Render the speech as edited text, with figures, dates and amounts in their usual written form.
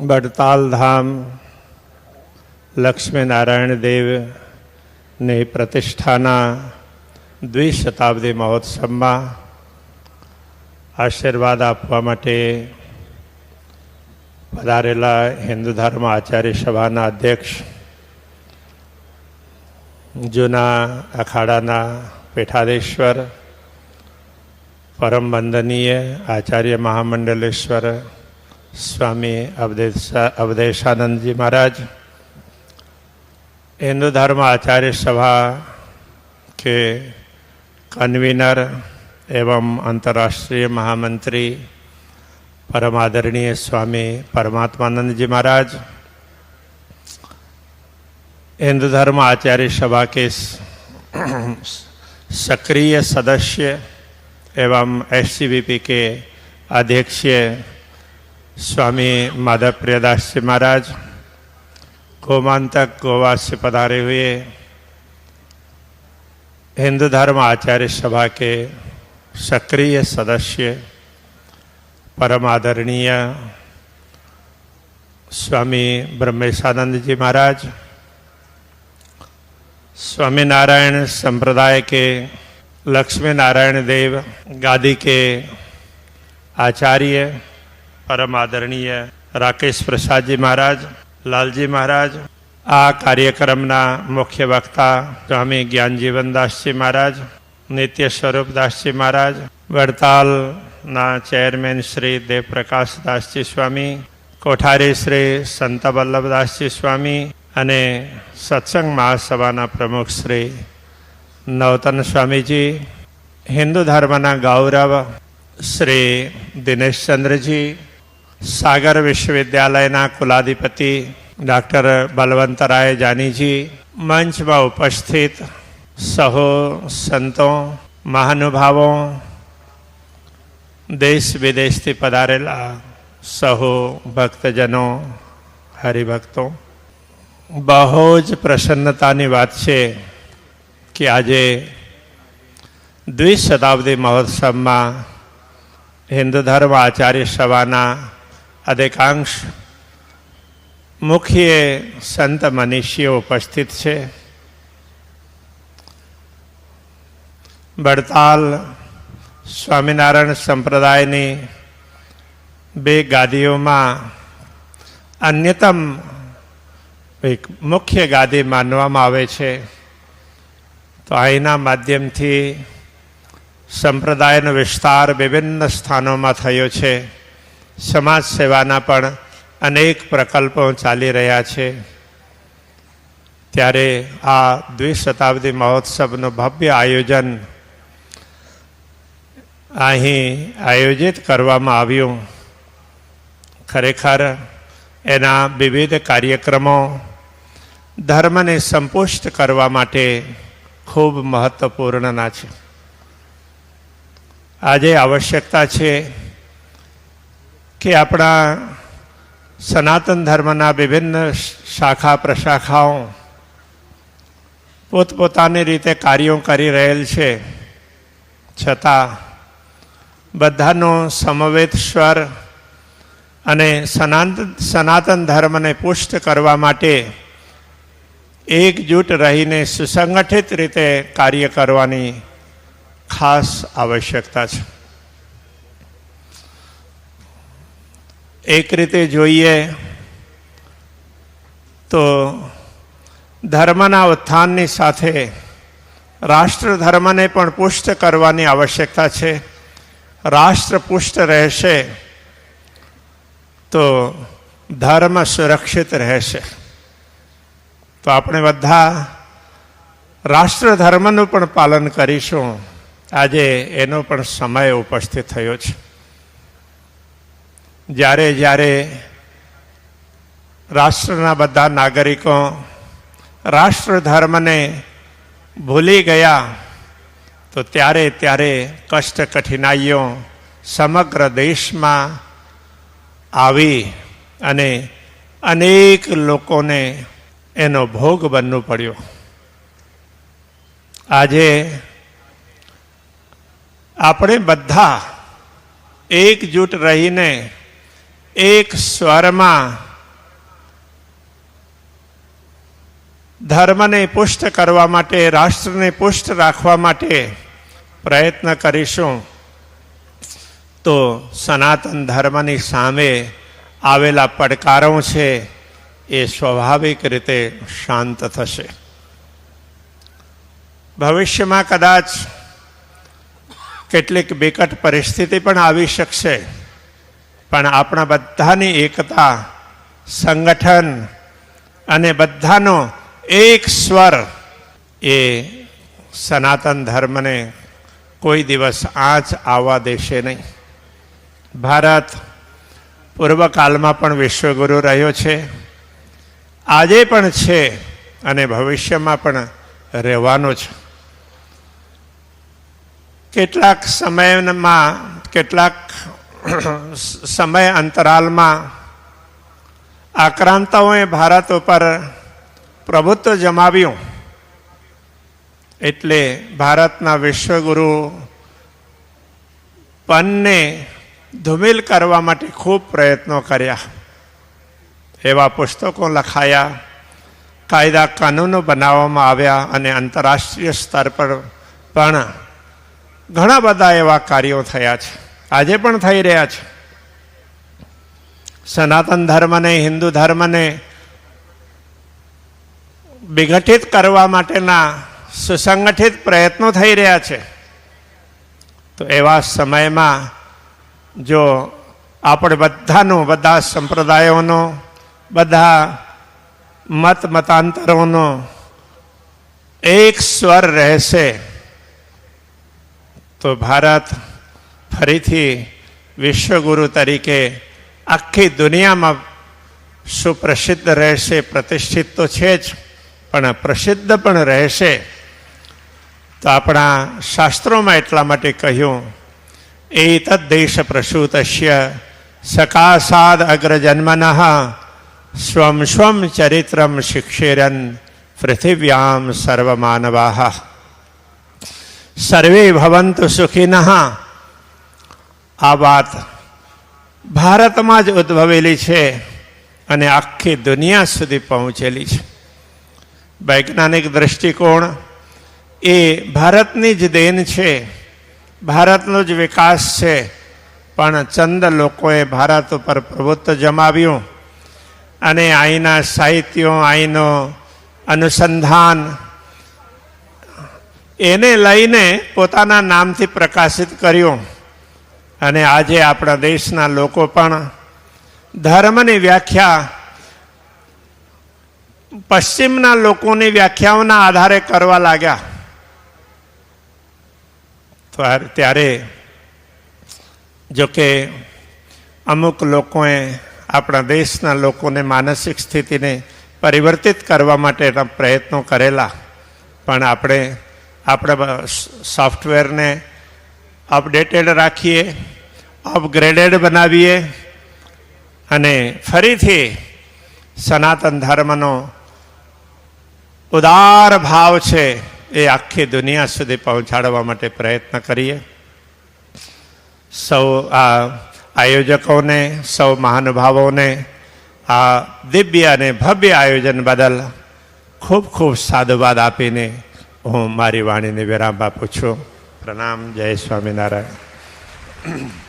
બડતાલ ધામ લક્ષ્મીનારાયણ દેવની પ્રતિષ્ઠાના દ્વિશતાબ્દી મહોત્સવમાં આશીર્વાદ આપવા માટે પધારેલા હિન્દુ ધર્મ આચાર્ય સભાના અધ્યક્ષ, જૂના અખાડાના પીઠાધીશ્વર, પરમ વંદનીય આચાર્ય મહામંડલેશ્વર स्वामी अवधेशानंद जी महाराज, हिंदू धर्म आचार्य सभा के कन्वीनर एवं अंतर्राष्ट्रीय महामंत्री परम आदरणीय स्वामी परमात्मानंद जी महाराज, हिंदू धर्म आचार्य सभा के सक्रिय सदस्य एवं एससीवीपी के अध्यक्ष स्वामी माधव प्रियदास जी महाराज, गोमांतक गोवा से पधारे हुए हिंदू धर्म आचार्य सभा के सक्रिय सदस्य परम आदरणीय स्वामी ब्रह्मेशानंद जी महाराज, स्वामीनारायण संप्रदाय के लक्ष्मी नारायण देव गादी के आचार्य परम आदरणीय राकेश प्रसाद जी महाराज, लालजी महाराज, आ कार्यक्रमना मुख्य वक्ता स्वामी ज्ञानजीवन दास जी महाराज, नित्य स्वरूप दास जी महाराज, वड़तालना चेरमेन श्री देव प्रकाश दास जी स्वामी, कोठारी श्री संत वल्लभदास जी स्वामी अने सत्संग महासभाना प्रमुख श्री नवतन स्वामी जी, हिंदू धर्मना गौरव श्री दिनेश चंद्र जी, सागर विश्वविद्यालयना कुलाधिपति डॉक्टर बलवंतराय जानी जी, मंच में उपस्थित सहो संतों, महानुभावों, देश विदेश थी पधारेला सहो भक्तजनों, हरिभक्तों, बहुज प्रसन्नतानी बात है कि आजे द्विशताब्दी महोत्सव में हिंदू धर्म आचार्य सभाना अधिकांश मुख्य संत मनीषीओ उपस्थित है। बड़ताल स्वामीनारायण संप्रदायनी बे गादीओं में अन्यतम एक मुख्य गादी मानवामां आवे छे, तो आईना माध्यम थी संप्रदायनो विस्तार विभिन्न स्थानों में थयो छे। समाज सेवाना पण अनेक प्रकल्पों चाली रह्या छे। त्यारे आ द्विशताब्दी महोत्सवनु भव्य आयोजन अहीं आयोजित करवामां आव्युं। खरेखर एना विविध कार्यक्रमों धर्मने संपुष्ट करवा माटे खूब महत्वपूर्ण छे। आजे आवश्यकता है कि अपना सनातन धर्मना विभिन्न शाखा प्रशाखाओं पोतपोतानी रीते कार्यों करी रहेल छे, छतां बधानो समवेत स्वर अने सनातन धर्म ने पुष्ट करवा माटे एकजूट रहीने सुसंगठित रीते कार्य करवानी खास आवश्यकता है। एक रीते जोईए तो धर्मना उत्थाननी साथे राष्ट्र धर्म ने पण पुष्ट करवानी आवश्यकता है। राष्ट्र पुष्ट रहेशे तो धर्म सुरक्षित रहेशे। तो आपणे बधा राष्ट्र धर्मनुं पण पालन करीशुं। આજે એનો પણ સમય ઉપસ્થિત થયો છે। જ્યારે જ્યારે રાષ્ટ્રના બધા નાગરિકો રાષ્ટ્ર ધર્મને ભૂલી ગયા, તો ત્યારે ત્યારે કષ્ટ કઠિનાઈઓ સમગ્ર દેશમાં આવી અને અનેક લોકોને એનો ભોગ બનવું પડ્યો। આજે આપણે બધા एकजूट रहीने એક સ્વરમાં ધર્મને પુષ્ટ કરવા માટે, રાષ્ટ્રને પુષ્ટ રાખવા માટે પ્રયત્ન કરીશું તો સનાતન ધર્મની સામે આવેલા પડકારો છે એ સ્વાભાવિક રીતે શાંત થશે. ભવિષ્યમાં કદાચ કેટલીક વિકટ પરિસ્થિતિ પણ આવી શકશે, પણ આપણા બધાની એકતા, સંગઠન અને બધાનો એક સ્વર એ સનાતન ધર્મને કોઈ દિવસ આંચ આવવા દેશે નહીં. ભારત પૂર્વકાળમાં પણ વિશ્વગુરુ રહ્યો છે, આજે પણ છે અને ભવિષ્યમાં પણ રહેવાનો છે. કેટલાક સમયમાં, કેટલાક સમય અંતરાલમાં આક્રાંતાઓએ ભારત ઉપર પ્રભુત્વ જમાવ્યું, એટલે ભારતના વિશ્વગુરુ પનને ધૂમિલ કરવા માટે ખૂબ પ્રયત્નો કર્યા. એવા પુસ્તકો લખાયા, કાયદા કાનૂનો બનાવવામાં આવ્યા અને આંતરરાષ્ટ્રીય સ્તર પર પણ ઘણા બધા એવા કાર્યો થયા છે, આજે પણ થઈ રહ્યા છે. સનાતન ધર્મને, હિન્દુ ધર્મને વિઘટિત કરવા માટેના સુસંગઠિત પ્રયત્નો થઈ રહ્યા છે. તો એવા સમયમાં જો આપણે બધાનું, બધા સંપ્રદાયોનો, બધા મતાંતરોનો એક સ્વર રહેશે તો ભારત ફરીથી વિશ્વગુરુ તરીકે આખી દુનિયામાં સુપ્રસિદ્ધ રહેશે. પ્રતિષ્ઠિત તો છે જ, પણ પ્રસિદ્ધ પણ રહેશે. તો આપણા શાસ્ત્રોમાં એટલા માટે કહ્યું, એતદ દેશ પ્રસૂતસ્ય સકાશાદ અગ્રજન્મનઃ સ્વમ સ્વમ ચરિત્રમ શિક્ષેરન પૃથિવ્યામ સર્વમાનવાઃ સર્વે ભવન્તુ સુખિનઃ. આ વાત ભારતમાં જ ઉદ્ભવેલી છે અને આખી દુનિયા સુધી પહોંચેલી છે. વૈજ્ઞાનિક દૃષ્ટિકોણ એ ભારતની જ દેન છે, ભારતનો જ વિકાસ છે. પણ ચંદ લોકોએ ભારત ઉપર પ્રભુત્વ જમાવ્યું અને અહીંના સાહિત્યો, અહીંનો અનુસંધાન એને લઈને પોતાના નામથી પ્રકાશિત કર્યું. અને આજે આપણા દેશના લોકો પણ ધર્મની વ્યાખ્યા પશ્ચિમના લોકોની વ્યાખ્યાઓના આધારે કરવા લાગ્યા. ત્યારે જોકે અમુક લોકોએ આપણા દેશના લોકોને માનસિક સ્થિતિને પરિવર્તિત કરવા માટેના પ્રયત્નો કરેલા, પણ આપણે આપણા સોફ્ટવેરને અપડેટેડ રાખીએ, અપગ્રેડેડ બનાવીએ અને ફરીથી સનાતન ધર્મનો ઉદાર ભાવ છે એ આખી દુનિયા સુધી પહોંચાડવા માટે પ્રયત્ન કરીએ. સૌ આ આયોજકોને, સૌ મહાનુભાવોને આ દિવ્ય અને ભવ્ય આયોજન બદલ ખૂબ ખૂબ સાધુવાદ આપીને હું મારી વાણીને વિરામ આપું છું. પ્રણામ. જય સ્વામિનારાયણ.